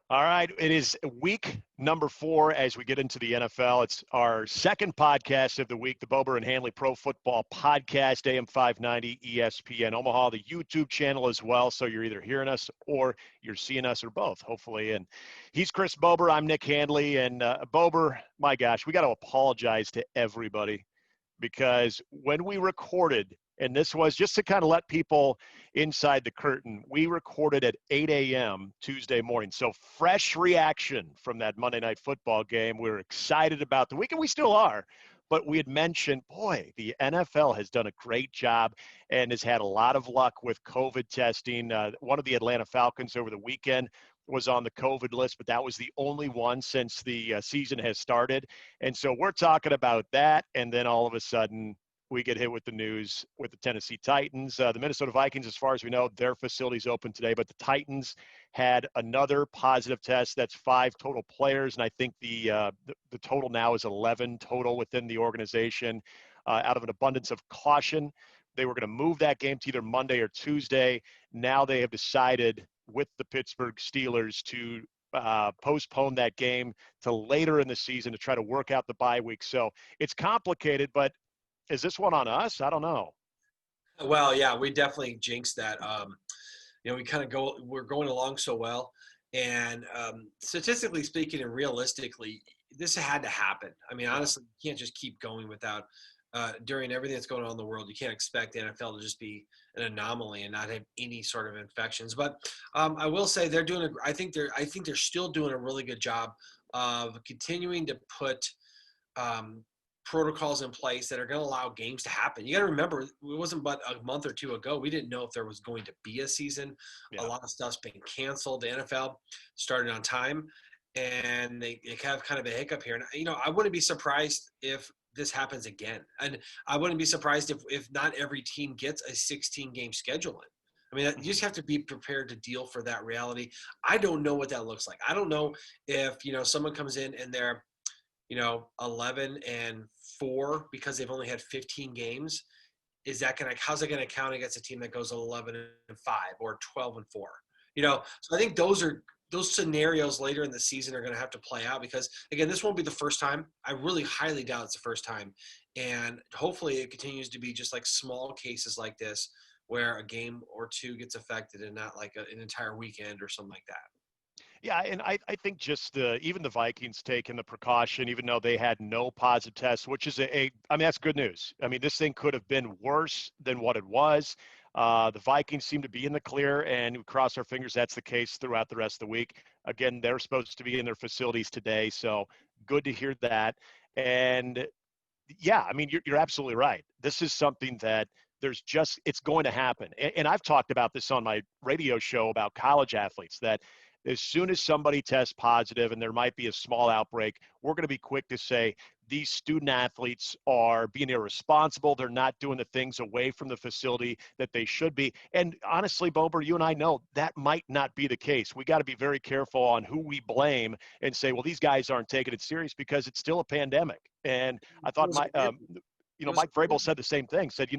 All right. It is week number 4 as we get into the NFL. It's our second podcast of the week, the Bober and Handley Pro Football Podcast, AM 590 ESPN Omaha, the YouTube channel as well. So you're either hearing us or you're seeing us or both, hopefully. And he's Chris Bober. I'm Nick Handley. And Bober, my gosh, we got to apologize to everybody because when we recorded, and this was just to kind of let people inside the curtain, we recorded at 8 a.m. Tuesday morning. So fresh reaction from that Monday Night Football game. We were excited about the week, and we still are. But we had mentioned, boy, the NFL has done a great job and has had a lot of luck with COVID testing. One of the Atlanta Falcons over the weekend was on the COVID list, but that was the only one since the season has started. And so we're talking about that, and then all of a sudden, we get hit with the news with the Tennessee Titans. The Minnesota Vikings, as far as we know, their facility's open today, but the Titans had another positive test. That's 5 total players, and I think the total now is 11 total within the organization. Out of an abundance of caution, they were going to move that game to either Monday or Tuesday. Now they have decided with the Pittsburgh Steelers to postpone that game to later in the season to try to work out the bye week. So it's complicated, but is this one on us? I don't know. Well, yeah, we definitely jinxed that. We're going along so well. And statistically speaking and realistically, this had to happen. I mean, honestly, you can't just keep going without, during everything that's going on in the world, you can't expect the NFL to just be an anomaly and not have any sort of infections. But I will say I think they're still doing a really good job of continuing to put protocols in place that are going to allow games to happen. You got to remember, it wasn't but a month or two ago. We didn't know if there was going to be a season. Yeah. A lot of stuff's been canceled. The NFL started on time, and they have kind of a hiccup here. And, I wouldn't be surprised if this happens again. And I wouldn't be surprised if not every team gets a 16-game schedule in. I mean, you just have to be prepared to deal for that reality. I don't know what that looks like. I don't know if, someone comes in and they're, 11-4 because they've only had 15 games. How's it going to count against a team that goes 11-5 or 12-4? So I think those scenarios later in the season are going to have to play out because, again, this won't be the first time. I really highly doubt it's the first time. And hopefully it continues to be just like small cases like this where a game or two gets affected and not like an entire weekend or something like that. Yeah, and I think just even the Vikings taking the precaution, even though they had no positive tests, which is I mean, that's good news. I mean, this thing could have been worse than what it was. The Vikings seem to be in the clear, and we cross our fingers that's the case throughout the rest of the week. Again, they're supposed to be in their facilities today, so good to hear that. And, yeah, I mean, you're absolutely right. This is something that it's going to happen. And I've talked about this on my radio show about college athletes, that as soon as somebody tests positive and there might be a small outbreak, we're going to be quick to say these student athletes are being irresponsible. They're not doing the things away from the facility that they should be. And honestly, Bober, you and I know that might not be the case. We got to be very careful on who we blame and say, well, these guys aren't taking it serious because it's still a pandemic. And I thought Mike Vrabel said the same thing, said,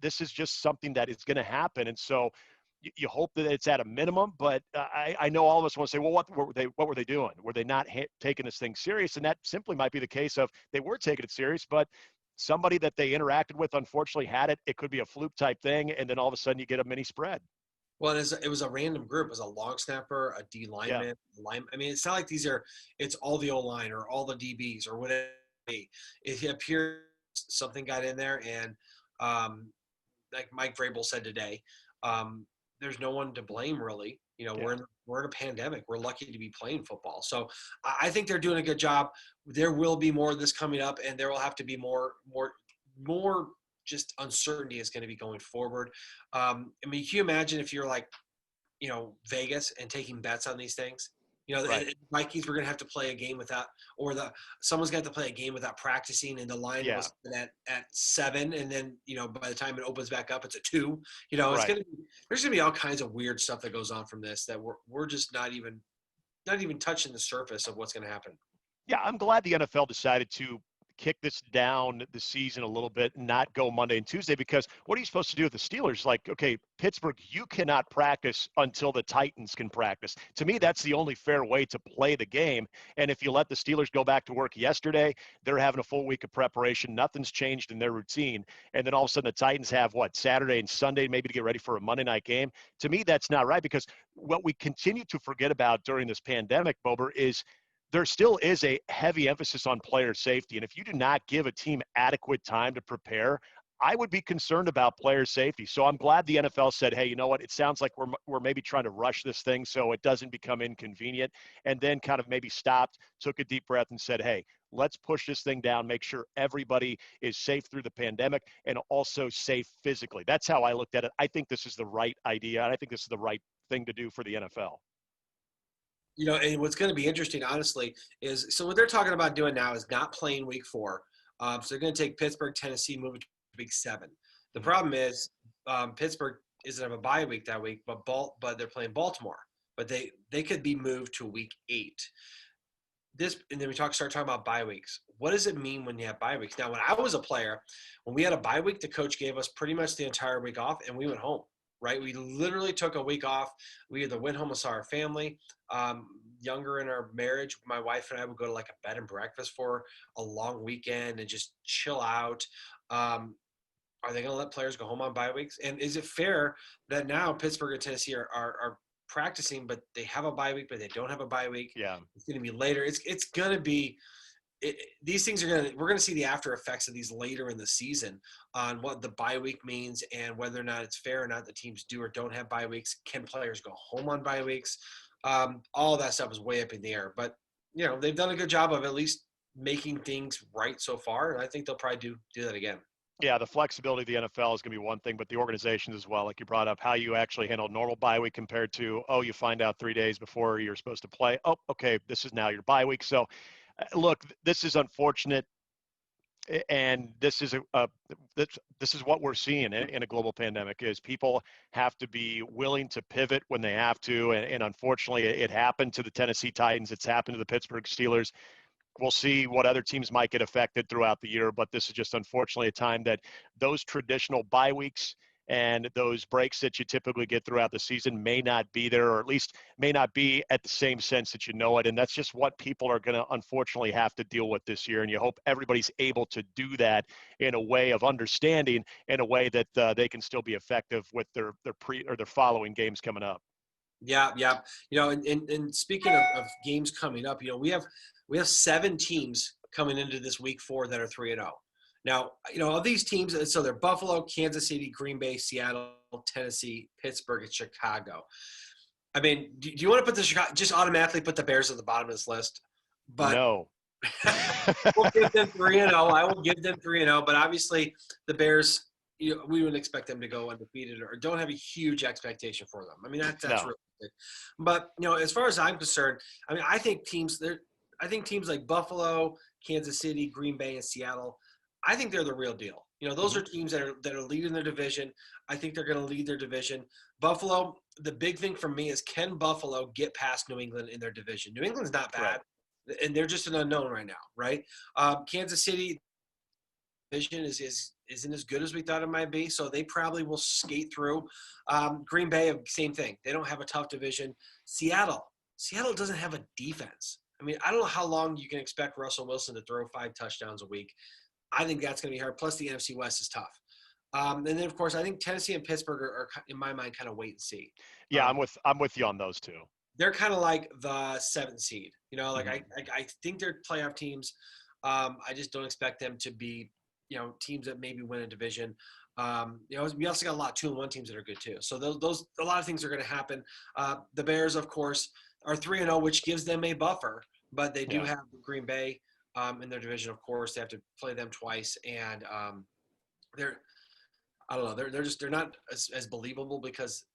this is just something that is going to happen. And so you hope that it's at a minimum, but I know all of us want to say, well, what were they doing? Were they not taking this thing serious? And that simply might be the case of they were taking it serious, but somebody that they interacted with unfortunately had it. It could be a fluke type thing, and then all of a sudden you get a mini spread. Well, it was a random group. It was a long snapper, a D lineman, I mean, it's not like it's all the O-line or all the DBs or whatever. It appears something got in there, and like Mike Vrabel said today, there's no one to blame, really. We're in a pandemic. We're lucky to be playing football. So I think they're doing a good job. There will be more of this coming up, and there will have to be more just uncertainty is going to be going forward. I mean, can you imagine if you're like, Vegas and taking bets on these things? Right. The Vikings were going to have to play a game without, or someone's got to play a game without practicing, and the line was at 7, and then by the time it opens back up, it's at 2. It's there's going to be all kinds of weird stuff that goes on from this that we're just not even touching the surface of what's going to happen. Yeah, I'm glad the NFL decided to kick this down the season a little bit and not go Monday and Tuesday, because what are you supposed to do with the Steelers? Like, okay, Pittsburgh, you cannot practice until the Titans can practice. To me, that's the only fair way to play the game. And if you let the Steelers go back to work yesterday, they're having a full week of preparation. Nothing's changed in their routine. And then all of a sudden the Titans have Saturday and Sunday maybe to get ready for a Monday night game. To me, that's not right, because what we continue to forget about during this pandemic, Bober, is there still is a heavy emphasis on player safety. And if you do not give a team adequate time to prepare, I would be concerned about player safety. So I'm glad the NFL said, hey, you know what? It sounds like we're maybe trying to rush this thing so it doesn't become inconvenient, and then kind of maybe stopped, took a deep breath and said, hey, let's push this thing down, make sure everybody is safe through the pandemic and also safe physically. That's how I looked at it. I think this is the right idea, and I think this is the right thing to do for the NFL. And what's going to be interesting, honestly, is so what they're talking about doing now is not playing week 4. So they're going to take Pittsburgh, Tennessee, move it to week 7. The problem is Pittsburgh isn't have a bye week that week, but they're playing Baltimore. But they could be moved to week 8. And then we start talking about bye weeks. What does it mean when you have bye weeks? Now, when I was a player, when we had a bye week, the coach gave us pretty much the entire week off, and we went home. Right, we literally took a week off. We either went home and saw our family. Younger in our marriage, my wife and I would go to like a bed and breakfast for a long weekend and just chill out. Are they going to let players go home on bye weeks? And is it fair that now Pittsburgh and Tennessee are practicing, but they have a bye week, but they don't have a bye week? Yeah, it's going to be later. It's going to be. These things we're going to see the after effects of these later in the season on what the bye week means and whether or not it's fair or not the teams do or don't have bye weeks. Can players go home on bye weeks? All that stuff is way up in the air, but they've done a good job of at least making things right so far. And I think they'll probably do that again. Yeah, the flexibility of the NFL is going to be one thing, but the organizations as well, like you brought up, how you actually handle normal bye week compared to, you find out 3 days before you're supposed to play. Oh, okay, this is now your bye week. So look, this is unfortunate, and this is this is what we're seeing in a global pandemic. Is people have to be willing to pivot when they have to, and unfortunately, it happened to the Tennessee Titans. It's happened to the Pittsburgh Steelers. We'll see what other teams might get affected throughout the year, but this is just unfortunately a time that those traditional bye weeks and those breaks that you typically get throughout the season may not be there, or at least may not be at the same sense that you know it. And that's just what people are going to unfortunately have to deal with this year. And you hope everybody's able to do that in a way of understanding, in a way that they can still be effective with their following games coming up. Yeah. And speaking of games coming up, we have 7 teams coming into this week 4 that are 3-0. Now, of these teams, so they're Buffalo, Kansas City, Green Bay, Seattle, Tennessee, Pittsburgh, and Chicago. I mean, do you want to just automatically put the Bears at the bottom of this list? But no. We'll give them 3-0. I will give them 3-0. But obviously, the Bears, we wouldn't expect them to go undefeated or don't have a huge expectation for them. I mean, that's No. realistic. But as far as I'm concerned, I mean, I think teams like Buffalo, Kansas City, Green Bay, and Seattle, I think they're the real deal. Those are teams that are leading their division. I think they're going to lead their division. Buffalo, the big thing for me is, can Buffalo get past New England in their division? New England's not bad, right, and they're just an unknown right now, right? Kansas City division isn't as good as we thought it might be, so they probably will skate through. Green Bay, same thing. They don't have a tough division. Seattle doesn't have a defense. I mean, I don't know how long you can expect Russell Wilson to throw 5 touchdowns a week. I think that's going to be hard. Plus, the NFC West is tough. And then, of course, I think Tennessee and Pittsburgh are in my mind, kind of wait and see. Yeah, I'm with you on those two. They're kind of like the 7th seed. I think they're playoff teams. I just don't expect them to be, teams that maybe win a division. We also got a lot of 2-1 teams that are good too. So those a lot of things are going to happen. The Bears, of course, are 3-0, which gives them a buffer, but they do have Green Bay in their division. Of course, they have to play them twice, and I don't know, they're not as believable because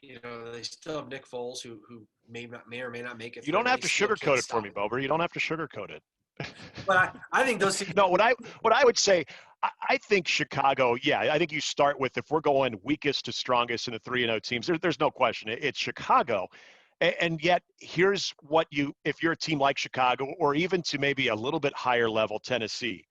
they still have Nick Foles who may or may not make it. You don't have to sugarcoat it for me, Bober. You don't have to sugarcoat it. But I think those things. No, what I would say, I think Chicago. Yeah, I think you start with, if we're going weakest to strongest in the 3-0 teams, there's no question. It's Chicago. And yet, here's what if you're a team like Chicago, or even to maybe a little bit higher level Tennessee,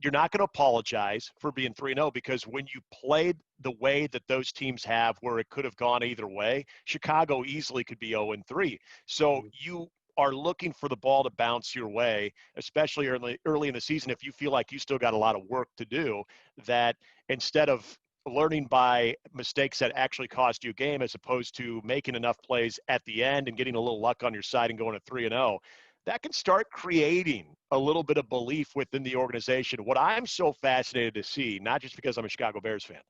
you're not going to apologize for being 3-0 because when you played the way that those teams have, where it could have gone either way, Chicago easily could be 0-3. So you are looking for the ball to bounce your way, especially early in the season. If you feel like you still got a lot of work to do, that instead of learning by mistakes that actually cost you a game, as opposed to making enough plays at the end and getting a little luck on your side and going to 3-0, that can start creating a little bit of belief within the organization. What I'm so fascinated to see, not just because I'm a Chicago Bears fan,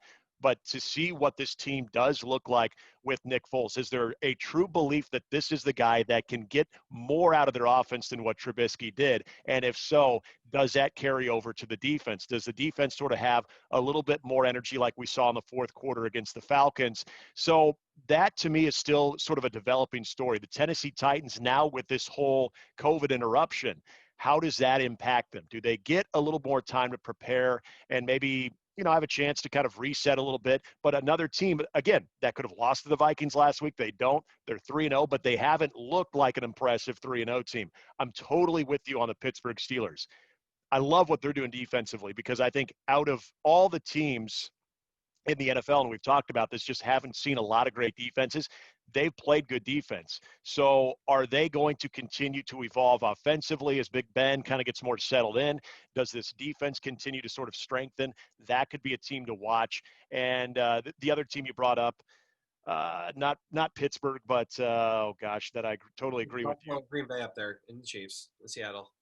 but to see what this team does look like with Nick Foles. Is there a true belief that this is the guy that can get more out of their offense than what Trubisky did? And if so, does that carry over to the defense? Does the defense sort of have a little bit more energy like we saw in the fourth quarter against the Falcons? So that to me is still sort of a developing story. The Tennessee Titans now with this whole COVID interruption, how does that impact them? Do they get a little more time to prepare and maybe, have a chance to kind of reset a little bit? But another team, again, that could have lost to the Vikings last week. They don't. They're 3-0, but they haven't looked like an impressive 3-0 team. I'm totally with you on the Pittsburgh Steelers. I love what they're doing defensively because I think out of all the teams in the NFL, and we've talked about this, just haven't seen a lot of great defenses. They've played good defense. So are they going to continue to evolve offensively as Big Ben kind of gets more settled in? Does this defense continue to sort of strengthen? That could be a team to watch. And the other team you brought up, not Pittsburgh, but that I totally agree with you. Green Bay up there in the Chiefs, in Seattle.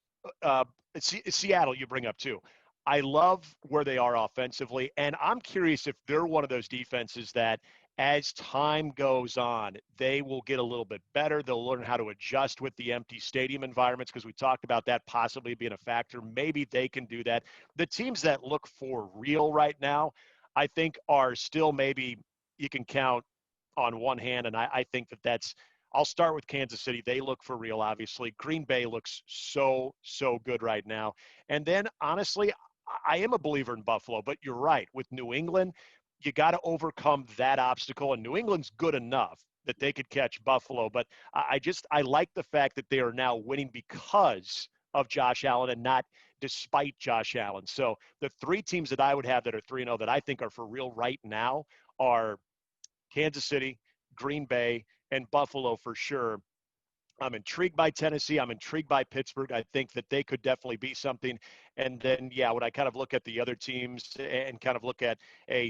uh, Seattle you bring up too. I love where they are offensively, and I'm curious if they're one of those defenses that as time goes on, they will get a little bit better. They'll learn how to adjust with the empty stadium environments because we talked about that possibly being a factor. Maybe they can do that. The teams that look for real right now, I think, are still maybe you can count on one hand, and I think that's I'll start with Kansas City. They look for real, obviously. Green Bay looks so good right now. And then, honestly, I am a believer in Buffalo, but you're right. With New England, you got to overcome that obstacle, and New England's good enough that they could catch Buffalo. But I like the fact that they are now winning because of Josh Allen and not despite Josh Allen. So the three teams that I would have that are 3-0 that I think are for real right now are Kansas City, Green Bay, and Buffalo for sure. I'm intrigued by Tennessee. I'm intrigued by Pittsburgh. I think that they could definitely be something. And then, when I kind of look at the other teams and kind of look at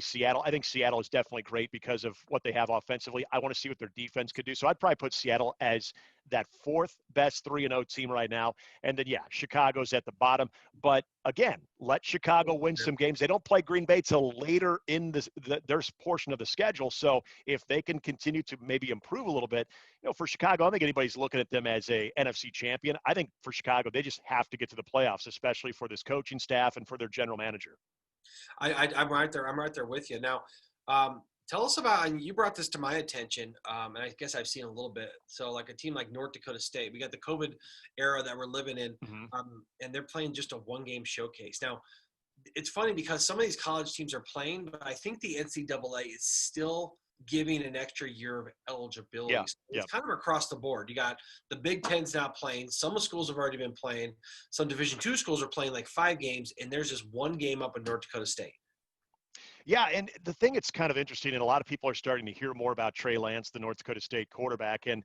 Seattle, I think Seattle is definitely great because of what they have offensively. I want to see what their defense could do. So I'd probably put Seattle as that fourth best 3-0 team right now. And then, Chicago's at the bottom. But again, let Chicago win some games. They don't play Green Bay till later in their portion of the schedule. So if they can continue to maybe improve a little bit, for Chicago, I don't think anybody's looking at them as a NFC champion. I think for Chicago, they just have to get to the playoffs, especially for this coaching staff and for their general manager. I'm right there. I'm right there with you. Now, tell us about, and you brought this to my attention, and I guess I've seen a little bit. So like a team like North Dakota State, we got the COVID era that we're living in, and they're playing just a one-game showcase. Now, it's funny because some of these college teams are playing, but I think the NCAA is still giving an extra year of eligibility. Yeah, So it's kind of across the board. You got the Big Ten's now playing. Some schools have already been playing. Some Division II schools are playing like 5 games, and there's just one game up in North Dakota State. Yeah, and the thing that's kind of interesting, and a lot of people are starting to hear more about Trey Lance, the North Dakota State quarterback, and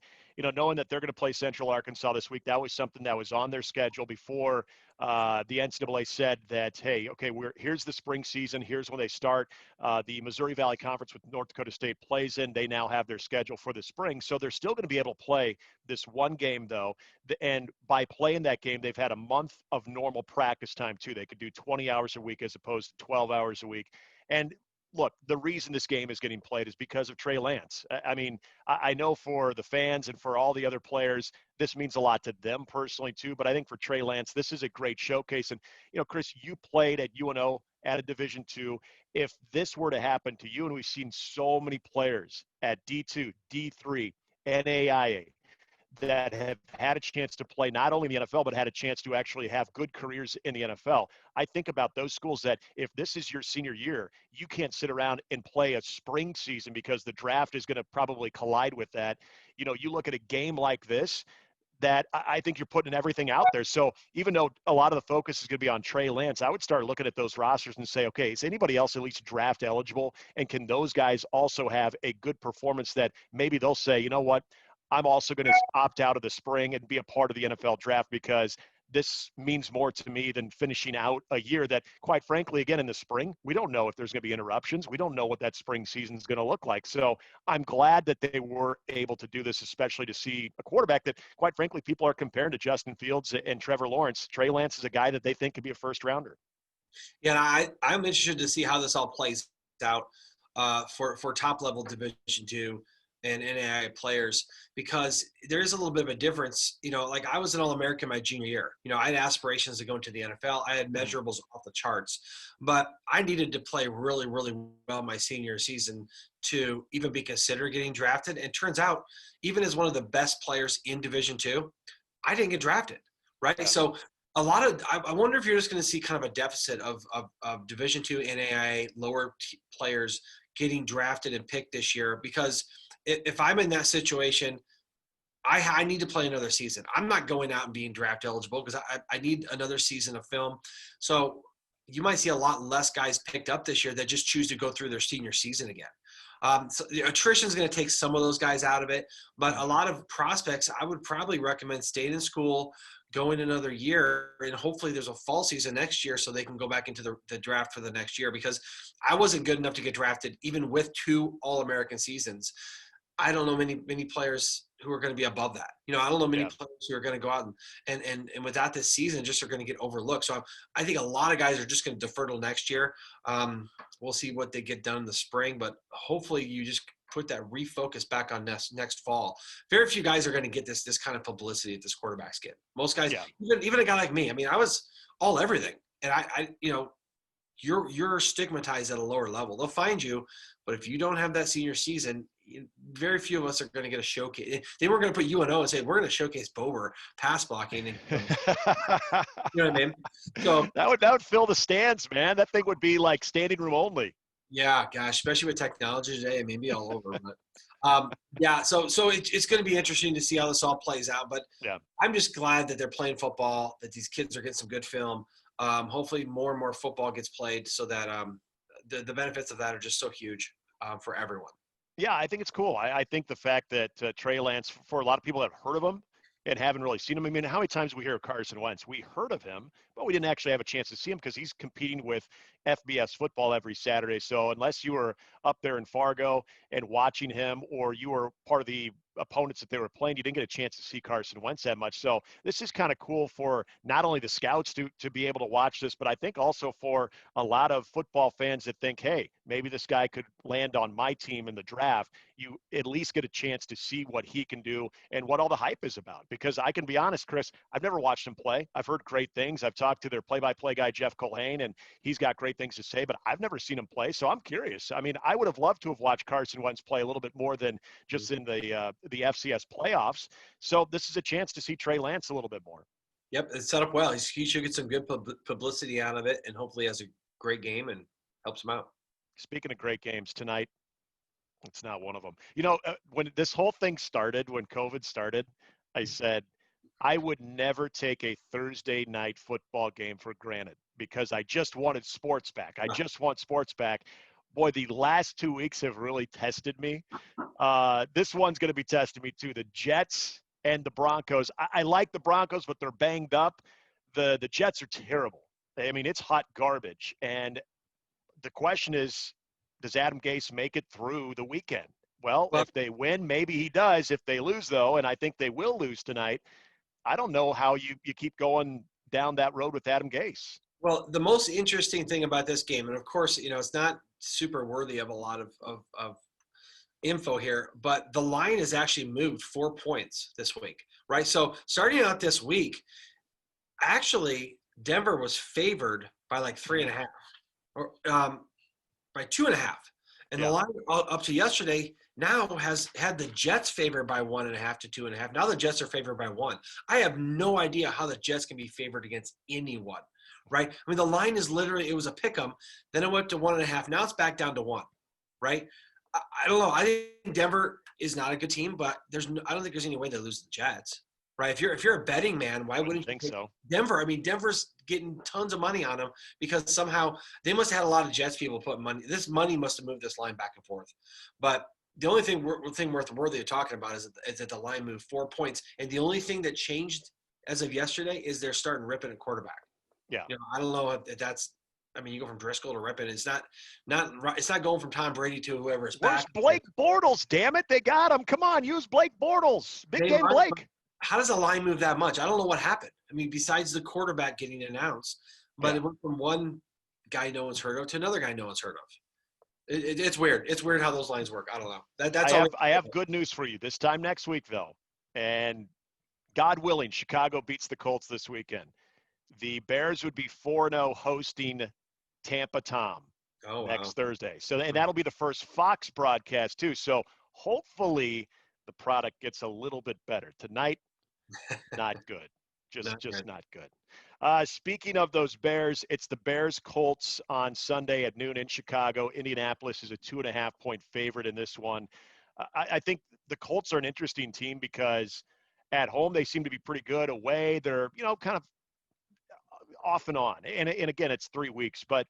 knowing that they're going to play Central Arkansas this week, that was something that was on their schedule before the NCAA said that, hey, okay, here's the spring season, here's when they start. The Missouri Valley Conference with North Dakota State plays in. They now have their schedule for the spring, so they're still going to be able to play this one game though, and by playing that game, they've had a month of normal practice time too. They could do 20 hours a week as opposed to 12 hours a week. And look, the reason this game is getting played is because of Trey Lance. I mean, I know for the fans and for all the other players, this means a lot to them personally too. But I think for Trey Lance, this is a great showcase. And, Chris, you played at UNO at a Division II. If this were to happen to you, and we've seen so many players at D2, D3, NAIA, that have had a chance to play not only in the NFL, but had a chance to actually have good careers in the NFL. I think about those schools that if this is your senior year, you can't sit around and play a spring season because the draft is going to probably collide with that. You look at a game like this, that I think you're putting everything out there. So even though a lot of the focus is going to be on Trey Lance, I would start looking at those rosters and say, okay, is anybody else at least draft eligible? And can those guys also have a good performance that maybe they'll say, you know what, I'm also going to opt out of the spring and be a part of the NFL draft because this means more to me than finishing out a year that, quite frankly, again, in the spring, we don't know if there's going to be interruptions. We don't know what that spring season is going to look like. So I'm glad that they were able to do this, especially to see a quarterback that, quite frankly, people are comparing to Justin Fields and Trevor Lawrence. Trey Lance is a guy that they think could be a first rounder. Yeah, I'm interested to see how this all plays out for top level Division two and NAIA players, because there is a little bit of a difference. Like I was an All-American my junior year. I had aspirations to go into the NFL. I had measurables off the charts, but I needed to play really, really well my senior season to even be considered getting drafted. And turns out, even as one of the best players in Division two, I didn't get drafted. Right. Yeah. So I wonder if you're just going to see kind of a deficit of Division two NAIA lower players getting drafted and picked this year, because if I'm in that situation, I need to play another season. I'm not going out and being draft eligible because I need another season of film. So you might see a lot less guys picked up this year that just choose to go through their senior season again. So the attrition is going to take some of those guys out of it, but a lot of prospects, I would probably recommend staying in school, going another year, and hopefully there's a fall season next year so they can go back into the draft for the next year, because I wasn't good enough to get drafted even with 2 All-American seasons. I don't know many players who are going to be above that. I don't know many players who are going to go out and without this season just are going to get overlooked. So I think a lot of guys are just going to defer till next year. We'll see what they get done in the spring, but hopefully you just put that refocus back on next fall. Very few guys are going to get this kind of publicity that this quarterback's get. Most guys, even a guy like me. I mean, I was all everything, and I you're stigmatized at a lower level. They'll find you, but if you don't have that senior season, very few of us are going to get a showcase. They weren't going to put UNO and say, we're going to showcase Bober pass blocking. And, you know what I mean? So that would fill the stands, man. That thing would be like standing room only. Yeah, gosh, especially with technology today, it may be all over. But yeah, so it's going to be interesting to see how this all plays out. But I'm just glad that they're playing football, that these kids are getting some good film. Hopefully more and more football gets played so that the benefits of that are just so huge for everyone. Yeah, I think it's cool. I think the fact that Trey Lance, for a lot of people that have heard of him and haven't really seen him, I mean, how many times we hear of Carson Wentz? We heard of him, but we didn't actually have a chance to see him because he's competing with FBS football every Saturday. So unless you were up there in Fargo and watching him, or you were part of the opponents that they were playing, you didn't get a chance to see Carson Wentz that much. So this is kind of cool for not only the scouts to be able to watch this, but I think also for a lot of football fans that think, hey, maybe this guy could land on my team in the draft. You at least get a chance to see what he can do and what all the hype is about. Because I can be honest, Chris, I've never watched him play. I've heard great things. I've talked to their play-by-play guy, Jeff Colhane, and he's got great things to say, but I've never seen him play. So I'm curious. I mean, I would have loved to have watched Carson Wentz play a little bit more than just in the FCS playoffs. So this is a chance to see Trey Lance a little bit more. Yep, it's set up well. He should get some good publicity out of it, and hopefully has a great game and helps him out. Speaking of great games tonight, it's not one of them. When this whole thing started, when COVID started, I said I would never take a Thursday night football game for granted because I just wanted sports back. I just want sports back. Boy, the last 2 weeks have really tested me. This one's going to be testing me too. The Jets and the Broncos. I like the Broncos, but they're banged up. The Jets are terrible. I mean, it's hot garbage. And the question is, does Adam Gase make it through the weekend? Well, if they win, maybe he does. If they lose, though, and I think they will lose tonight, I don't know how you keep going down that road with Adam Gase. Well, the most interesting thing about this game, and of course, it's not super worthy of a lot of info here, but the line has actually moved 4 points this week, right? So starting out this week, actually, Denver was favored by like 3.5, or by 2.5. And the Yeah. line up to yesterday now has had the Jets favored by 1.5 to 2.5. Now the Jets are favored by 1. I have no idea how the Jets can be favored against anyone, right? I mean, the line is literally, it was a pick 'em, then it went to 1.5. Now it's back down to 1, right? I don't know. I think Denver is not a good team, but I don't think there's any way they lose the Jets, right? If you're a betting man, why Wouldn't wouldn't you think take so. Denver? I mean, Denver's getting tons of money on them because somehow they must have had a lot of Jets people put money. This money must have moved this line back and forth. But the only thing worthy of talking about is that the line moved 4 points, and the only thing that changed as of yesterday is they're starting ripping at quarterback. Yeah. I don't know if that's. I mean, you go from Driscoll to Rippon. It's not going from Tom Brady to whoever is Where's back. Blake Bortles? Damn it, they got him. Come on, use Blake Bortles. Big They game might, but Blake. how does the line move that much? I don't know what happened. I mean, besides the quarterback getting announced, but Yeah. it went from one guy no one's heard of to another guy no one's heard of. It's weird. It's weird how those lines work. I don't know. That's all. I have good news for you. This time next week, though, and God willing, Chicago beats the Colts this weekend. The Bears would be 4-0 hosting Tampa Tom Oh wow. next Thursday. So and that'll be the first Fox broadcast too. So hopefully the product gets a little bit better. Tonight, not good. Not Just good. not good. Speaking of those Bears, it's the Bears Colts on Sunday at noon in Chicago. Indianapolis is a 2.5-point favorite in this one. I think the Colts are an interesting team because at home they seem to be pretty good. Away they're kind of off and on. And again, it's 3 weeks, but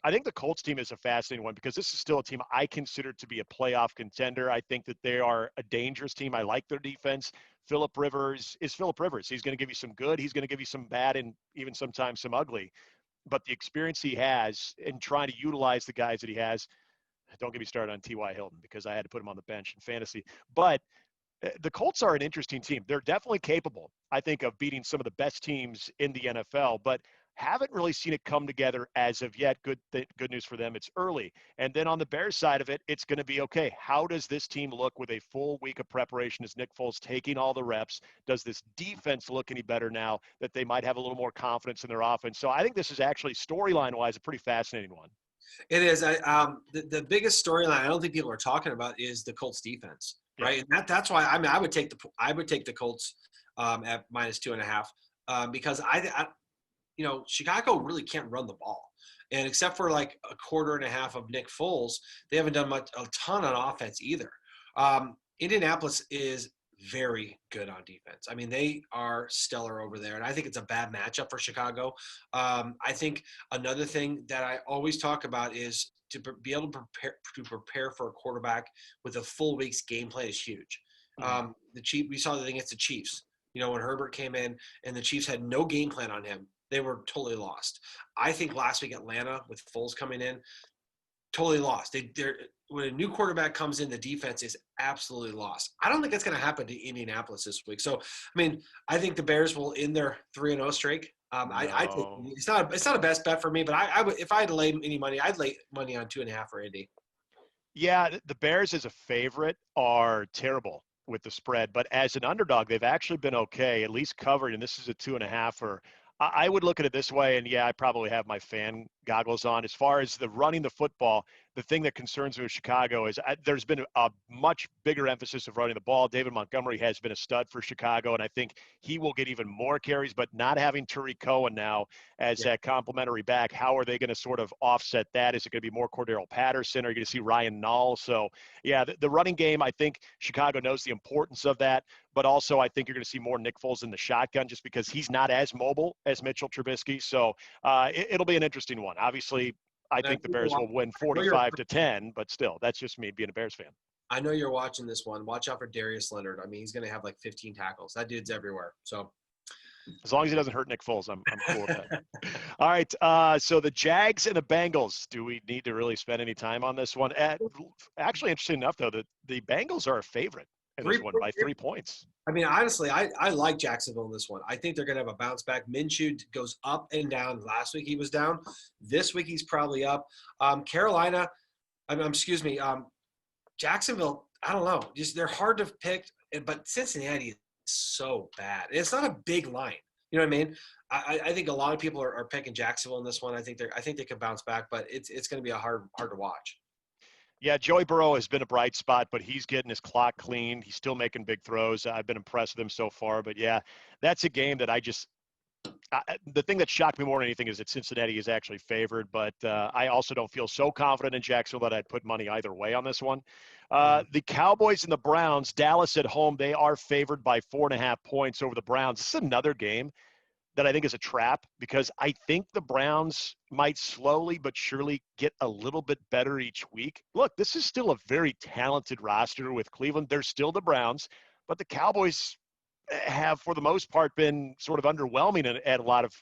I think the Colts team is a fascinating one because this is still a team I consider to be a playoff contender. I think that they are a dangerous team. I like their defense. Philip Rivers is Philip Rivers. He's going to give you some good. He's going to give you some bad and even sometimes some ugly. But the experience he has in trying to utilize the guys that he has, don't get me started on T.Y. Hilton because I had to put him on the bench in fantasy. But the Colts are an interesting team. They're definitely capable, I think, of beating some of the best teams in the NFL, but haven't really seen it come together as of yet. Good news for them. It's early. And then on the Bears side of it, it's going to be okay. How does this team look with a full week of preparation? Is Nick Foles taking all the reps? Does this defense look any better now that they might have a little more confidence in their offense? So I think this is actually storyline-wise a pretty fascinating one. It is. The biggest storyline I don't think people are talking about is the Colts defense, Yeah. right? And that's why I would take the Colts at -2.5 because Chicago really can't run the ball, and except for like a quarter and a half of Nick Foles, they haven't done a ton on offense either. Indianapolis is very good on defense. I mean, they are stellar over there, and I think it's a bad matchup for Chicago. I think another thing that I always talk about is to be able to prepare for a quarterback with a full week's game plan is huge. We saw the thing against the Chiefs. When Herbert came in and the Chiefs had no game plan on him, they were totally lost. I think last week Atlanta with Foles coming in, totally lost. When a new quarterback comes in, the defense is absolutely lost. I don't think that's going to happen to Indianapolis this week. So, I think the Bears will end their 3-0 streak. I think No. it's not a best bet for me, but I would, if I had to lay any money, I'd lay money on 2.5 for Indy. Yeah, the Bears as a favorite are terrible with the spread, but as an underdog, they've actually been okay, at least covered. And this is a 2.5. Or I would look at it this way, and yeah, I probably have my fan goggles on. As far as the running the football, the thing that concerns me with Chicago is there's been a much bigger emphasis of running the ball. David Montgomery has been a stud for Chicago, and I think he will get even more carries. But not having Tariq Cohen now as that complimentary back, how are they going to sort of offset that? Is it going to be more Cordero Patterson? Are you going to see Ryan Nall? So, yeah, the running game, I think Chicago knows the importance of that. But also, I think you're going to see more Nick Foles in the shotgun just because he's not as mobile as Mitchell Trubisky. So it'll be an interesting one. Obviously, I think the Bears will win 45-10, but still, that's just me being a Bears fan. I know you're watching this one. Watch out for Darius Leonard. I mean, he's going to have like 15 tackles. That dude's everywhere. So as long as he doesn't hurt Nick Foles, I'm cool with that. All right, so the Jags and the Bengals. Do we need to really spend any time on this one? Actually, interesting enough, though, that the Bengals are a favorite in this one by 3 points. I mean, honestly, I like Jacksonville in this one. I think they're going to have a bounce back. Minshew goes up and down. Last week he was down. This week he's probably up. Jacksonville, I don't know. They're hard to pick, but Cincinnati is so bad. It's not a big line. You know what I mean? I think a lot of people are picking Jacksonville in this one. I think they could bounce back, but it's going to be hard to watch. Yeah, Joey Burrow has been a bright spot, but he's getting his clock cleaned. He's still making big throws. I've been impressed with him so far. But yeah, that's a game that the thing that shocked me more than anything is that Cincinnati is actually favored, but I also don't feel so confident in Jacksonville that I'd put money either way on this one. Mhm. The Cowboys and the Browns, Dallas at home, they are favored by 4.5 points over the Browns. This is another game that I think is a trap because I think the Browns might slowly but surely get a little bit better each week. Look, this is still a very talented roster with Cleveland. They're still the Browns, but the Cowboys have, for the most part, been sort of underwhelming at a lot of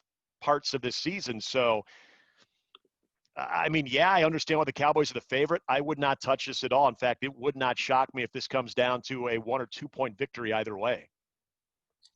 parts of this season. So, I mean, yeah, I understand why the Cowboys are the favorite. I would not touch this at all. In fact, it would not shock me if this comes down to a 1 or 2 point victory either way.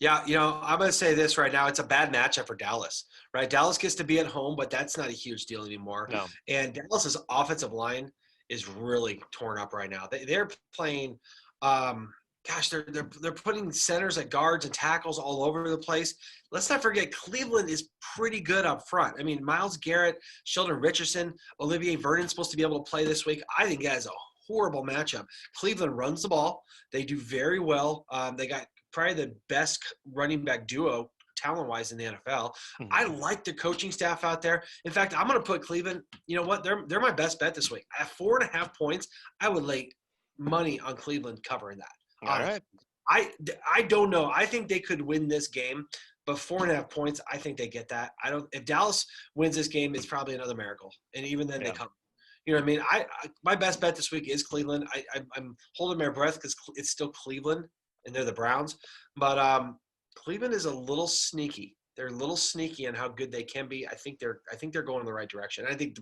Yeah, I'm going to say this right now. It's a bad matchup for Dallas, right? Dallas gets to be at home, but that's not a huge deal anymore. No. And Dallas's offensive line is really torn up right now. They're playing, gosh, they're putting centers at guards and tackles all over the place. Let's not forget Cleveland is pretty good up front. I mean, Myles Garrett, Sheldon Richardson, Olivier Vernon's supposed to be able to play this week. I think that is a horrible matchup. Cleveland runs the ball. They do very well. They got probably the best running back duo talent-wise in the NFL. I Mhm. like the coaching staff out there. In fact, I'm going to put Cleveland. You know what? They're my best bet this week. At 4.5 points, I would lay money on Cleveland covering that. All Honestly, right. I don't know. I think they could win this game, but 4.5 points, I think they get that. I don't. If Dallas wins this game, it's probably another miracle, and even then they Yeah. come. You know what I mean? My best bet this week is Cleveland. I'm holding my breath because it's still Cleveland and they're the Browns, but Cleveland is a little sneaky. They're a little sneaky on how good they can be. I think they're going in the right direction. I think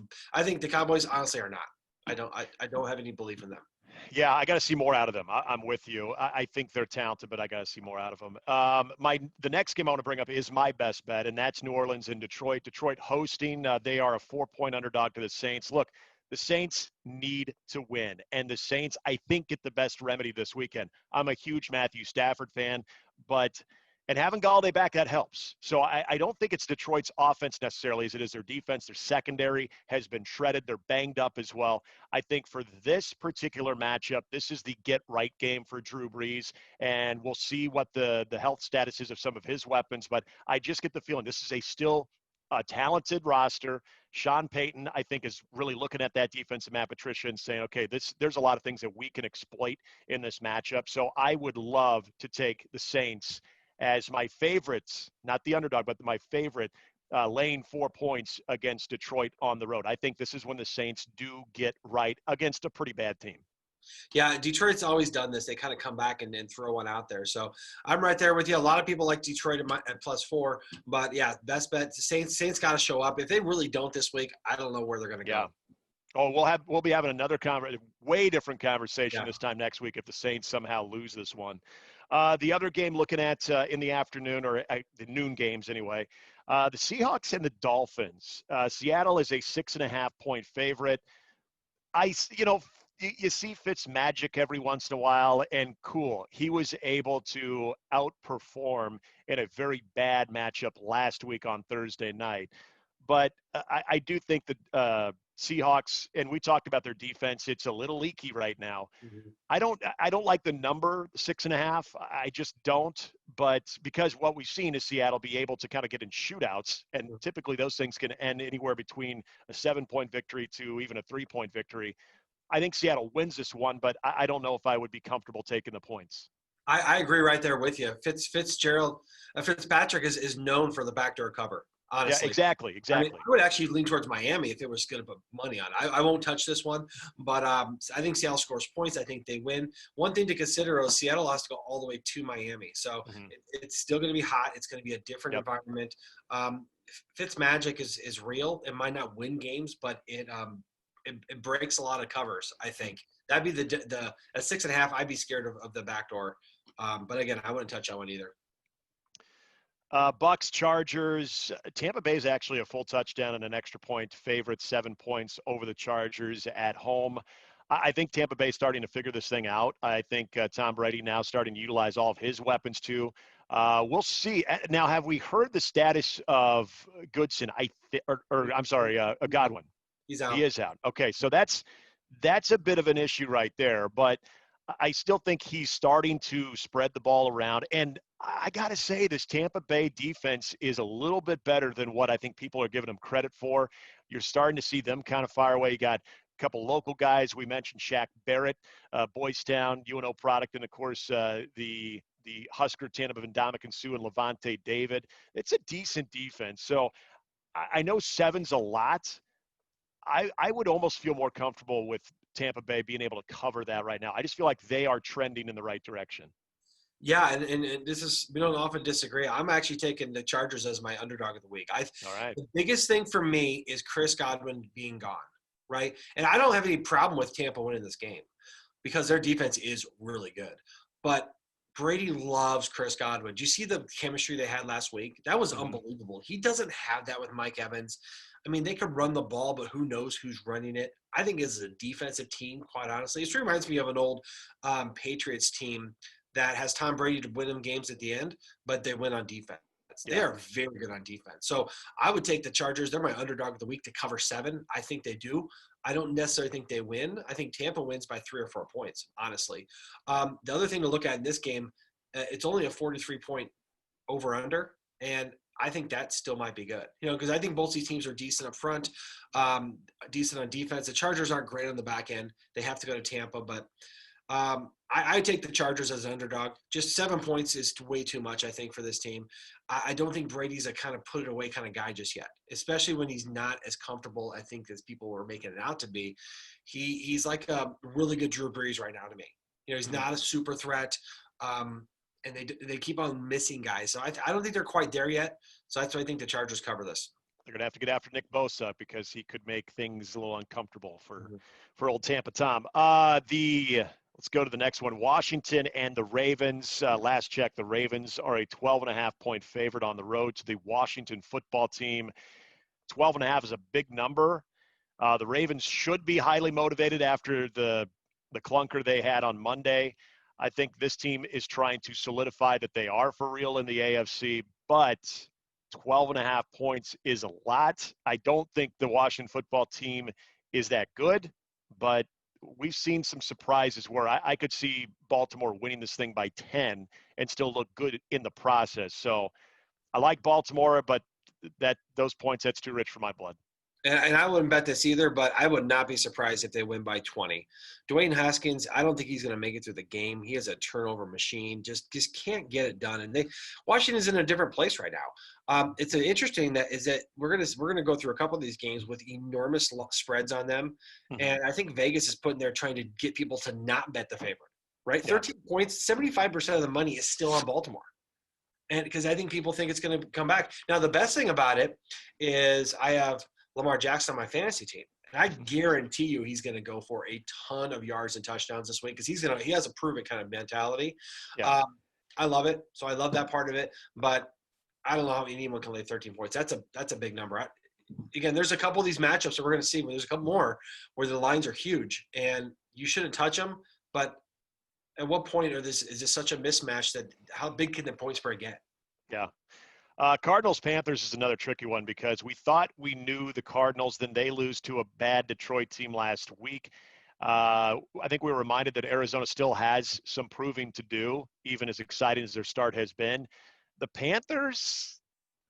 the Cowboys honestly are not. I don't have any belief in them. Yeah, I got to see more out of them. I'm with you. I think they're talented, but I got to see more out of them. The next game I want to bring up is my best bet, and that's New Orleans and Detroit. Detroit hosting. They are a 4 point underdog to the Saints. Look, the Saints need to win, and the Saints, I think, get the best remedy this weekend. I'm a huge Matthew Stafford fan, but and having Galladay back, that helps. So I don't think it's Detroit's offense necessarily as it is their defense. Their secondary has been shredded. They're banged up as well. I think for this particular matchup, this is the get right game for Drew Brees, and we'll see what the health status is of some of his weapons. But I just get the feeling this is a talented roster. Sean Payton, I think, is really looking at that defense of Matt Patricia and saying, okay, there's a lot of things that we can exploit in this matchup. So I would love to take the Saints as my favorites, not the underdog, but my favorite, laying 4 points against Detroit on the road. I think this is when the Saints do get right against a pretty bad team. Yeah, Detroit's always done this. They kind of come back and throw one out there. So I'm right there with you. A lot of people like Detroit at +4, but yeah, best bet. The Saints got to show up. If they really don't this week, I don't know where they're going to Yeah. go. Oh, we'll be having another way different conversation Yeah. this time next week if the Saints somehow lose this one. The other game looking at in the afternoon or the noon games anyway, the Seahawks and the Dolphins. Seattle is a 6.5 point favorite. You see Fitz magic every once in a while, and cool. He was able to outperform in a very bad matchup last week on Thursday night. But I do think that Seahawks, and we talked about their defense, it's a little leaky right now. Mhm. I don't like the number 6.5. I just don't. But because what we've seen is Seattle be able to kind of get in shootouts, and typically those things can end anywhere between a 7 point victory to even a 3 point victory. I think Seattle wins this one, but I don't know if I would be comfortable taking the points. I agree right there with you. Fitzpatrick is known for the backdoor cover, Yeah, honestly. exactly, I mean, exactly. I would actually lean towards Miami if it was going to put money on it. I won't touch this one, but I think Seattle scores points. I think they win. One thing to consider is Seattle has to go all the way to Miami. So Hmm. it's still going to be hot. It's going to be a different Yep. environment. Fitz magic is real. It might not win games, but it breaks a lot of covers, I think. That'd be the at 6.5, I'd be scared of the backdoor. But again, I wouldn't touch that one either. Bucks, Chargers. Tampa Bay is actually a full touchdown and an extra point favorite, 7 points over the Chargers at home. I think Tampa Bay is starting to figure this thing out. I think Tom Brady now starting to utilize all of his weapons too. We'll see. Now, have we heard the status of Goodson? Or I'm sorry, Godwin. He's He out. is out. Okay, so that's that's a bit of an issue right there. But I still think he's starting to spread the ball around. And I got to say, this Tampa Bay defense is a little bit better than what I think people are giving them credit for. You're starting to see them kind of fire away. You got a couple local guys. We mentioned Shaq Barrett, Boys Town, UNO product, and of course the Husker tandem of Ndamukong Suh and Levante David. It's a decent defense. So I know seven's a lot. I would almost feel more comfortable with Tampa Bay being able to cover that right now. I just feel like they are trending in the right direction. Yeah, and this is, we don't often disagree. I'm actually taking the Chargers as my underdog of the week. All right. The biggest thing for me is Chris Godwin being gone, right? And I don't have any problem with Tampa winning this game because their defense is really good. But Brady loves Chris Godwin. Do you see the chemistry they had last week? That was unbelievable. He doesn't have that with Mike Evans. I mean, they could run the ball, but who knows who's running it? I think it's a defensive team, quite honestly. It reminds me of an old Patriots team that has Tom Brady to win them games at the end, but they win on defense. Yeah. They are very good on defense. So I would take the Chargers. They're my underdog of the week to cover 7. I think they do. I don't necessarily think they win. I think Tampa wins by 3 or 4 points, honestly. The other thing to look at in this game, it's only a 43-point over-under, and I think that still might be good. Because I think both these teams are decent up front, decent on defense. The Chargers aren't great on the back end. They have to go to Tampa, but I take the Chargers as an underdog. Just 7 points is way too much, I think, for this team. I don't think Brady's a kind of put it away kind of guy just yet, especially when he's not as comfortable, I think, as people were making it out to be. He's like a really good Drew Brees right now to me. He's not a super threat, and they keep on missing guys. So I don't think they're quite there yet. So that's why I think the Chargers cover this. They're going to have to get after Nick Bosa because he could make things a little uncomfortable for old Tampa Tom. Let's go to the next one. Washington and the Ravens. Last check, the Ravens are a 12.5-point favorite on the road to the Washington football team. 12.5 is a big number. The Ravens should be highly motivated after the clunker they had on Monday. I think this team is trying to solidify that they are for real in the AFC, but 12.5 points is a lot. I don't think the Washington football team is that good, but we've seen some surprises where I could see Baltimore winning this thing by 10 and still look good in the process. So I like Baltimore, but those points, that's too rich for my blood. And I wouldn't bet this either, but I would not be surprised if they win by 20. Dwayne Haskins, I don't think he's going to make it through the game. He is a turnover machine, just can't get it done. And Washington's in a different place right now. It's interesting that we're gonna go through a couple of these games with enormous spreads on them, and I think Vegas is putting there trying to get people to not bet the favorite. Right, Yeah. 13 points, 75% of the money is still on Baltimore. And because I think people think it's going to come back. Now, the best thing about it is I have Lamar Jackson on my fantasy team. And I guarantee you he's going to go for a ton of yards and touchdowns this week because he has a prove-it kind of mentality. Yeah. I love it. So I love that part of it. But I don't know how anyone can lay 13 points. That's a big number. Again, there's a couple of these matchups that we're going to see. But there's a couple more where the lines are huge. And you shouldn't touch them. But at what point is this such a mismatch that how big can the point spread get? Yeah. Cardinals-Panthers is another tricky one because we thought we knew the Cardinals, then they lose to a bad Detroit team last week. I think we were reminded that Arizona still has some proving to do, even as exciting as their start has been. The Panthers,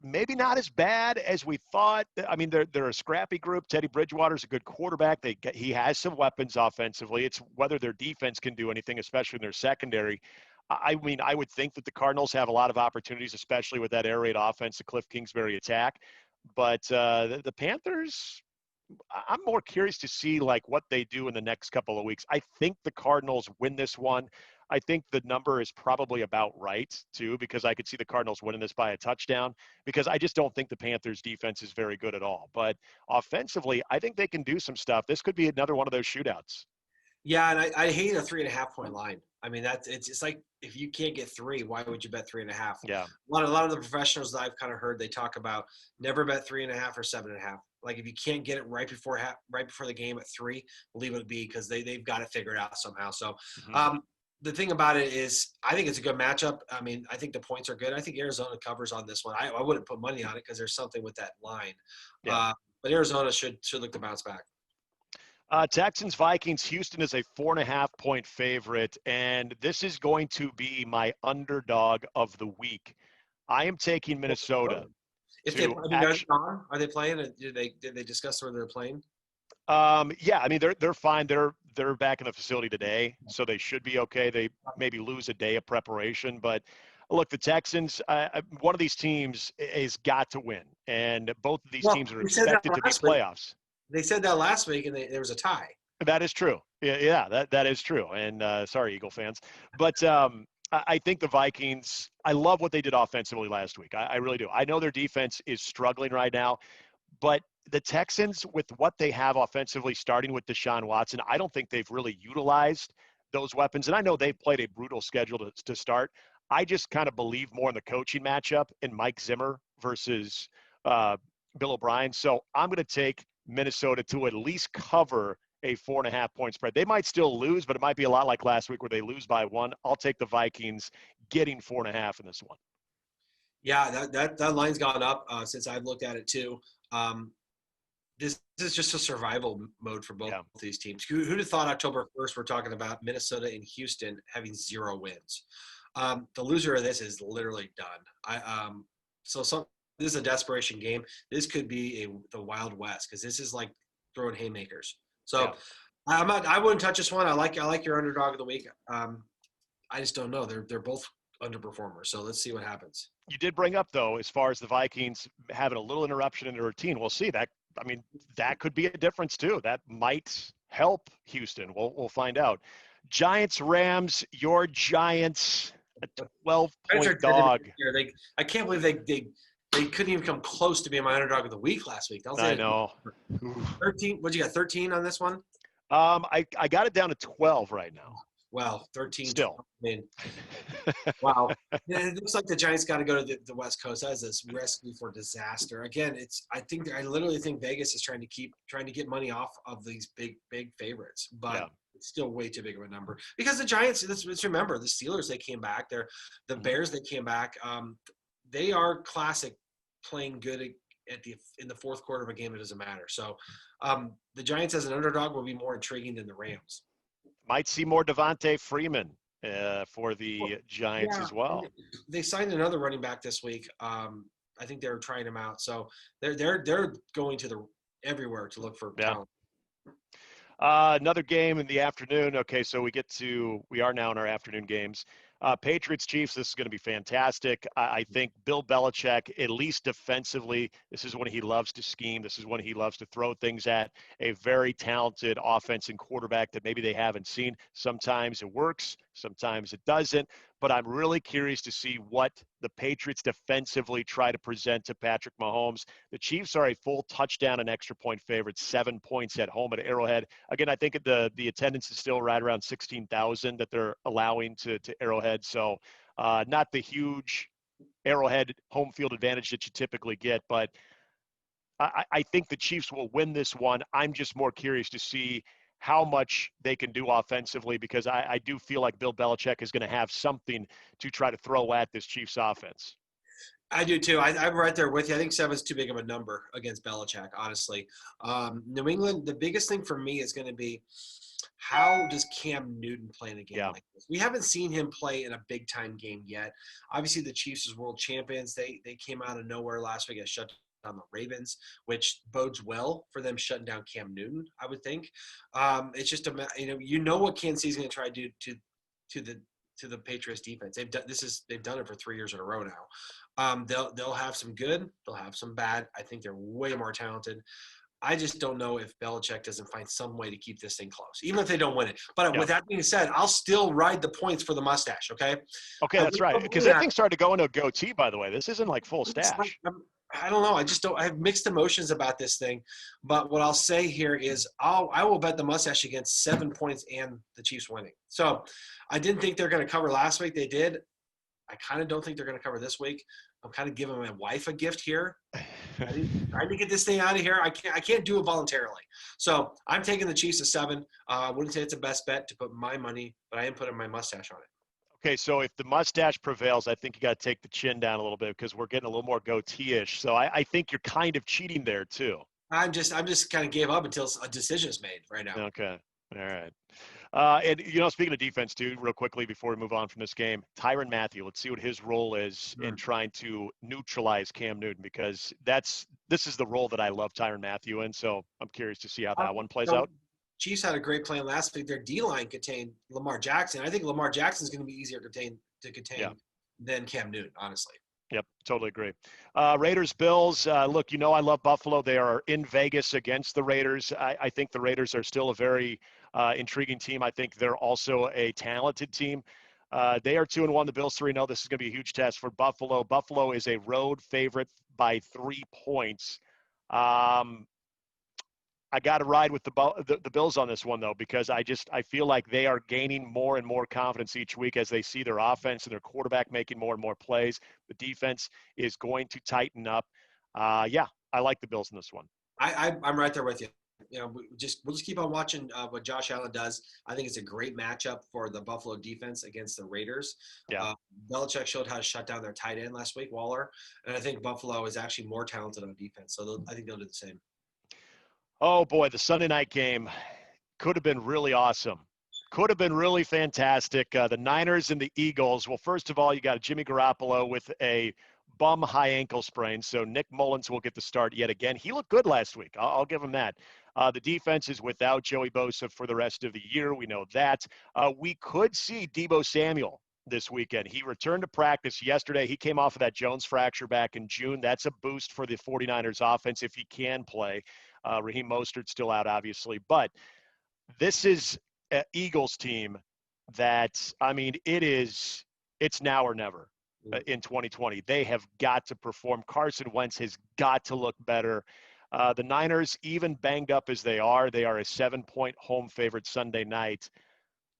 maybe not as bad as we thought. I mean, they're a scrappy group. Teddy Bridgewater's a good quarterback. He has some weapons offensively. It's whether their defense can do anything, especially in their secondary. I mean, I would think that the Cardinals have a lot of opportunities, especially with that air raid offense, the Cliff Kingsbury attack. But the Panthers, I'm more curious to see like what they do in the next couple of weeks. I think the Cardinals win this one. I think the number is probably about right, too, because I could see the Cardinals winning this by a touchdown because I just don't think the Panthers' defense is very good at all. But offensively, I think they can do some stuff. This could be another one of those shootouts. Yeah, and I hate a 3.5-point line. I mean, it's like if you can't get 3, why would you bet 3.5? Yeah. A lot of the professionals that I've kind of heard, they talk about never bet 3.5 or 7.5. Like if you can't get it right before the game at 3, leave it be because they've got it figured out somehow. So the thing about it is I think it's a good matchup. I mean, I think the points are good. I think Arizona covers on this one. I wouldn't put money on it because there's something with that line. Yeah. But Arizona should look to bounce back. Texans, Vikings, Houston is a 4.5-point favorite, and this is going to be my underdog of the week. I am taking Minnesota If they, to I mean, are they actually. on? Are they playing? Did they discuss where they're playing? Yeah, I mean they're fine. They're back in the facility today, so they should be okay. They maybe lose a day of preparation, but look, the Texans. One of these teams is got to win, and both of these Well, teams are they said that expected to be last week. playoffs. They said that last week, and there was a tie. That is true. Yeah, that is true. And sorry, Eagle fans, but I think the Vikings. I love what they did offensively last week. I really do. I know their defense is struggling right now, but the Texans, with what they have offensively, starting with Deshaun Watson, I don't think they've really utilized those weapons. And I know they've played a brutal schedule to start. I just kind of believe more in the coaching matchup in Mike Zimmer versus uh, Bill O'Brien. So I'm going to take Minnesota to at least cover a 4.5-point spread. They might still lose, but it might be a lot like last week where they lose by one. I'll take the Vikings getting 4.5 in this one. Yeah, that line's gone up since I've looked at it too. This is just a survival mode for both Yeah. these teams. Who'd have thought October 1st we're talking about Minnesota and Houston having 0 wins? The loser of this is literally done. This is a desperation game. This could be the Wild West because this is like throwing haymakers. So Yeah. I wouldn't touch this one. I like your underdog of the week. I just don't know. They're both underperformers. So let's see what happens. You did bring up, though, as far as the Vikings having a little interruption in their routine. We'll see that. I mean, that could be a difference too. That might help Houston. We'll find out. Giants, Rams, your Giants, a Giants 12-point are dead to me dog. this year. I can't believe they couldn't even come close to being my underdog of the week last week. I know. 13. What'd you got? 13 on this one? I got it down to 12 right now. Wow, 13. Still. 12, I mean, wow. It looks like the Giants got to go to the West Coast. That is this recipe for disaster. Again, I literally think Vegas is trying to get money off of these big favorites, but Yeah. it's still way too big of a number because the Giants. Let's remember the Steelers. They came back. The Bears. They came back. They are classic playing good in the fourth quarter of a game. It doesn't matter. So the Giants as an underdog will be more intriguing than the Rams. Might see more Devontae Freeman for the Giants Yeah, as well. they signed another running back this week. I think they were trying him out, so they're going to everywhere to look for talent. Another game in the afternoon. Okay, so we are now in our afternoon games. Patriots, Chiefs, this is going to be fantastic. I think Bill Belichick, at least defensively, this is when he loves to scheme. This is when he loves to throw things at a very talented offense and quarterback that maybe they haven't seen. Sometimes it works, sometimes it doesn't. But I'm really curious to see what the Patriots defensively try to present to Patrick Mahomes. The Chiefs are a full touchdown and extra point favorite, 7 points at home at Arrowhead. Again, I think the attendance is still right around 16,000 that they're allowing to Arrowhead. So not the huge Arrowhead home field advantage that you typically get, but I think the Chiefs will win this one. I'm just more curious to see how much they can do offensively because I do feel like Bill Belichick is going to have something to try to throw at this Chiefs offense. I do too. I'm right there with you. I think 7 is too big of a number against Belichick, honestly. New England, the biggest thing for me is going to be how does Cam Newton play in a game like this? We haven't seen him play in a big-time game yet. Obviously, the Chiefs as world champions. They came out of nowhere last week and shut down the Ravens, which bodes well for them shutting down Cam Newton, I would think. It's just what Kansas City's going to try to do to the Patriots defense. They've done it for 3 years in a row now. They'll have some good, they'll have some bad. I think they're way more talented. I just don't know if Belichick doesn't find some way to keep this thing close, even if they don't win it. But with that being said, I'll still ride the points for the mustache, okay? Okay, that's right. Because that thing started to go into a goatee, by the way. This isn't like full stash. I don't know. I have mixed emotions about this thing. But what I'll say here is I will bet the mustache against 7 points and the Chiefs winning. So I didn't think they're going to cover last week. They did. I kind of don't think they're going to cover this week. I'm kind of giving my wife a gift here. Trying to get this thing out of here. I can't do it voluntarily. So I'm taking the Chiefs at 7. I wouldn't say it's a best bet to put my money, but I am putting my mustache on it. Okay, so if the mustache prevails, I think you got to take the chin down a little bit because we're getting a little more goatee-ish. So I think you're kind of cheating there too. I'm just kind of gave up until a decision is made right now. Okay. All right. And, speaking of defense, too, real quickly before we move on from this game, Tyrann Mathieu, let's see what his role is in trying to neutralize Cam Newton, because this is the role that I love Tyrann Mathieu in. So I'm curious to see how that one plays So out. Chiefs had a great plan last week. Their D line contained Lamar Jackson. I think Lamar Jackson is going to be easier to contain Yeah. than Cam Newton, honestly. Yep, totally agree. Raiders, Bills. Look, I love Buffalo. They are in Vegas against the Raiders. I think the Raiders are still a very intriguing team. I think they're also a talented team. They are 2-1. The Bills 3-0. This is going to be a huge test for Buffalo. Buffalo is a road favorite by 3 points. I got to ride with the Bills on this one, though, because I feel like they are gaining more and more confidence each week as they see their offense and their quarterback making more and more plays. The defense is going to tighten up. Yeah, I like the Bills in this one. I'm right there with you. We'll just keep on watching what Josh Allen does. I think it's a great matchup for the Buffalo defense against the Raiders. Yeah. Belichick showed how to shut down their tight end last week, Waller, and I think Buffalo is actually more talented on defense. So I think they'll do the same. Oh boy, the Sunday night game could have been really awesome. Could have been really fantastic. The Niners and the Eagles. Well, first of all, you got Jimmy Garoppolo with a bum high ankle sprain, so Nick Mullins will get the start yet again. He looked good last week. I'll give him that. The defense is without Joey Bosa for the rest of the year. We know that. We could see Deebo Samuel this weekend. He returned to practice yesterday. He came off of that Jones fracture back in June. That's a boost for the 49ers offense if he can play. Raheem Mostert's still out, obviously. But this is an Eagles team that, it's now or never in 2020. They have got to perform. Carson Wentz has got to look better. The Niners, even banged up as they are a 7-point home favorite Sunday night.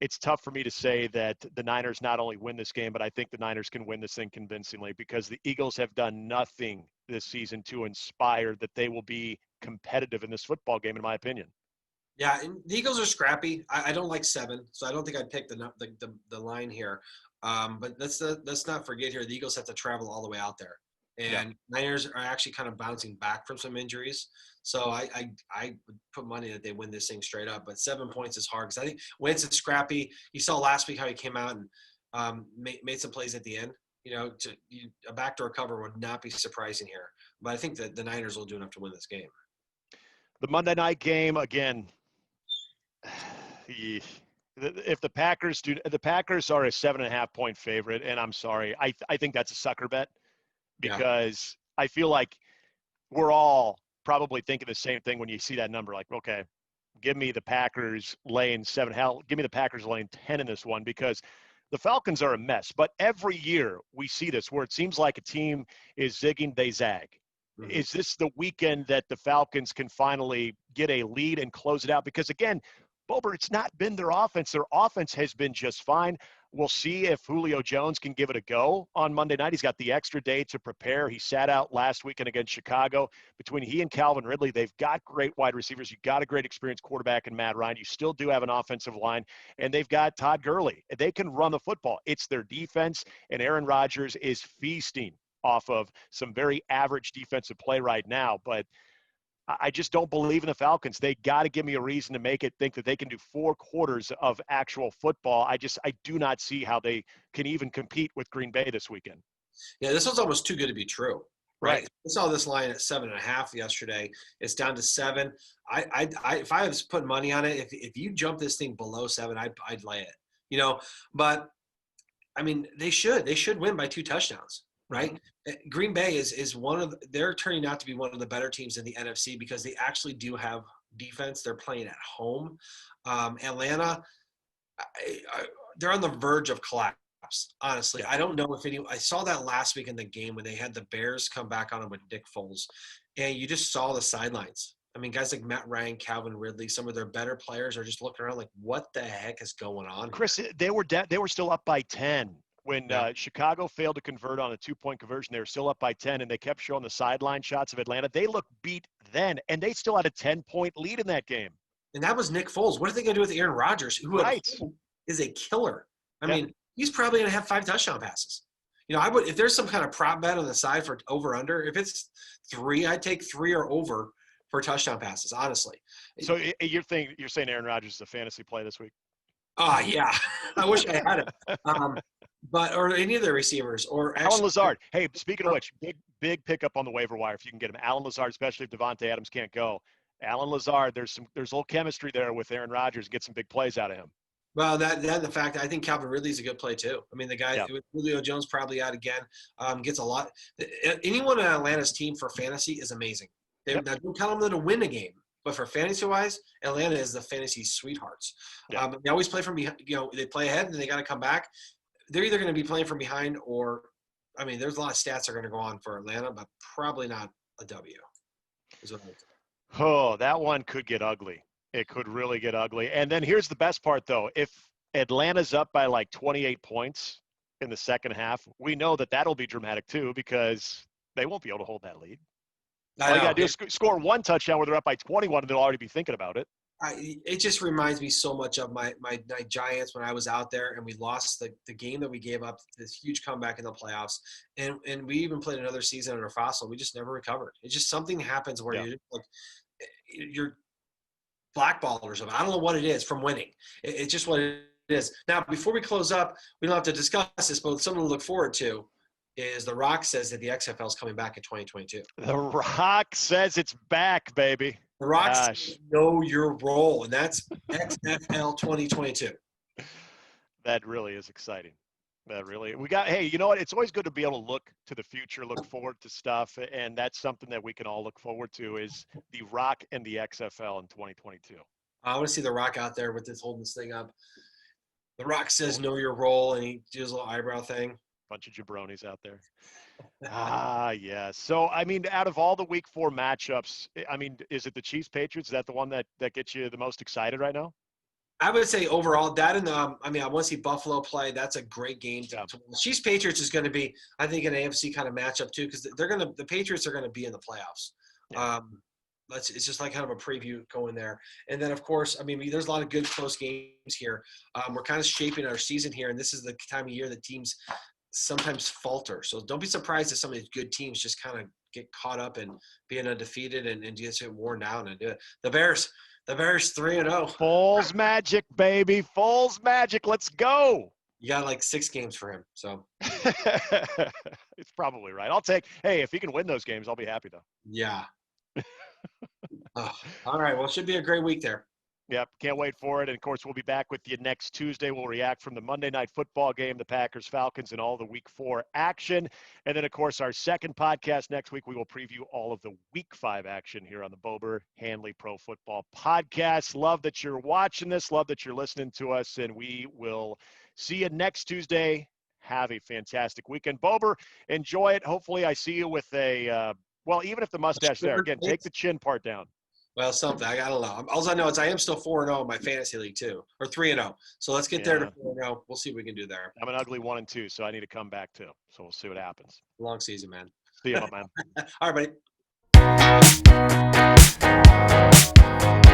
It's tough for me to say that the Niners not only win this game, but I think the Niners can win this thing convincingly, because the Eagles have done nothing this season to inspire that they will be competitive in this football game, in my opinion. Yeah, and the Eagles are scrappy. I don't like 7, so I don't think I'd pick the line here. But let's not forget here, the Eagles have to travel all the way out there, and Niners are actually kind of bouncing back from some injuries. So I would put money that they win this thing straight up. But 7 points is hard, because I think Wentz is scrappy. You saw last week how he came out and made some plays at the end. A backdoor cover would not be surprising here. But I think that the Niners will do enough to win this game. The Monday night game, again, if the Packers are a 7.5-point favorite, and I'm sorry, I think that's a sucker bet, because I feel like we're all probably thinking the same thing when you see that number. Like, okay, give me the Packers laying 7. Hell, give me the Packers laying 10 in this one, because the Falcons are a mess. But every year we see this where it seems like a team is zigging, they zag. Mm-hmm. Is this the weekend that the Falcons can finally get a lead and close it out? Because, again, Bober, it's not been their offense. Their offense has been just fine. We'll see if Julio Jones can give it a go on Monday night. He's got the extra day to prepare. He sat out last weekend against Chicago. Between he and Calvin Ridley, they've got great wide receivers. You've got a great experienced quarterback in Matt Ryan. You still do have an offensive line, and they've got Todd Gurley. They can run the football. It's their defense, and Aaron Rodgers is feasting off of some very average defensive play right now. But I just don't believe in the Falcons. They got to give me a reason to make it think that they can do 4 quarters of actual football. I do not see how they can even compete with Green Bay this weekend. Yeah, this one's almost too good to be true, right? Right. We saw this line at 7.5 yesterday. It's down to 7. If I was putting money on it, if you jump this thing below 7, I'd lay it. But I mean, they should win by 2 touchdowns. Right. Mm-hmm. Green Bay is they're turning out to be one of the better teams in the NFC, because they actually do have defense. They're playing at home. Atlanta, they're on the verge of collapse. Honestly, I don't know if I saw that last week in the game when they had the Bears come back on them with Nick Foles, and you just saw the sidelines. I mean, guys like Matt Ryan, Calvin Ridley, some of their better players are just looking around like, what the heck is going on? Chris, they were still up by 10. When Chicago failed to convert on a 2-point conversion, they were still up by 10, and they kept showing the sideline shots of Atlanta. They looked beat then, and they still had a 10-point lead in that game. And that was Nick Foles. What are they going to do with Aaron Rodgers, who is a killer? I mean, he's probably going to have 5 touchdown passes. I would, if there's some kind of prop bet on the side for over/under, if it's 3, I'd take 3 or over for touchdown passes, honestly. So you're saying Aaron Rodgers is a fantasy play this week? Oh, yeah. I wish I had him. Or any of the receivers. Or Alan actually, Lazard. Hey, speaking of which, big pickup on the waiver wire if you can get him. Alan Lazard, especially if Devontae Adams can't go. Alan Lazard, there's a little chemistry there with Aaron Rodgers. Get some big plays out of him. well, that the fact I think Calvin Ridley's a good play too. I mean, the guy with Julio Jones probably out again, gets a lot. Anyone on Atlanta's team for fantasy is amazing. Now, don't count them to win a game, but for fantasy wise, Atlanta is the fantasy sweethearts. They always play from behind. They play ahead and they got to come back. They're either going to be playing from behind or, I mean, there's a lot of stats that are going to go on for Atlanta, but probably not a W. Is what I would say. Oh, that one could get ugly. It could really get ugly. And then here's the best part, though. If Atlanta's up by like 28 points in the second half, we know that'll be dramatic too because they won't be able to hold that lead. All you got to do is score one touchdown where they're up by 21 and they'll already be thinking about it. It just reminds me so much of my Giants when I was out there and we lost the game that we gave up, this huge comeback in the playoffs. And we even played another season under Fossil. We just never recovered. It's just something happens where you're blackballed or something. I don't know what it is from winning. It's just what it is. Now, before we close up, we don't have to discuss this, but something to look forward to is The Rock says that the XFL is coming back in 2022. The Rock says it's back, baby. The Rock says know your role, and that's XFL 2022. That really is exciting. Hey, you know what? It's always good to be able to look to the future, look forward to stuff, and that's something that we can all look forward to is The Rock and the XFL in 2022. I want to see The Rock out there with this holding this thing up. The Rock says know your role, and he does a little eyebrow thing. Bunch of jabronis out there. Yeah. So, I mean, out of all the week 4 matchups, I mean, is it the Chiefs-Patriots? Is that the one that gets you the most excited right now? I would say overall that and I mean, I want to see Buffalo play. That's a great game. Chiefs Patriots is going to be, I think, an AFC kind of matchup too because the Patriots are going to be in the playoffs. Yeah. It's just like kind of a preview going there. And then, of course, I mean, there's a lot of good close games here. We're kind of shaping our season here, and this is the time of year that teams sometimes falter. So don't be surprised if some of these good teams just kind of get caught up in being undefeated and just get worn down and do it. The Bears 3-0. Foles magic, baby. Foles magic. Let's go. You got like 6 games for him. So it's probably right. Hey, if he can win those games, I'll be happy though. Yeah. All right. Well, it should be a great week there. Yep, can't wait for it. And, of course, we'll be back with you next Tuesday. We'll react from the Monday Night Football game, the Packers-Falcons, and all the Week 4 action. And then, of course, our second podcast next week, we will preview all of the Week 5 action here on the Bober Handley Pro Football Podcast. Love that you're watching this. Love that you're listening to us. And we will see you next Tuesday. Have a fantastic weekend. Bober, enjoy it. Hopefully I see you with even if the mustache there. Again, take the chin part down. Well, something. I don't know. All I know is I am still 4-0 in my fantasy league too, or 3-0. So let's get there to 4-0. We'll see what we can do there. I'm an ugly 1-2, so I need to come back too. So we'll see what happens. Long season, man. See you, my man. All right, buddy.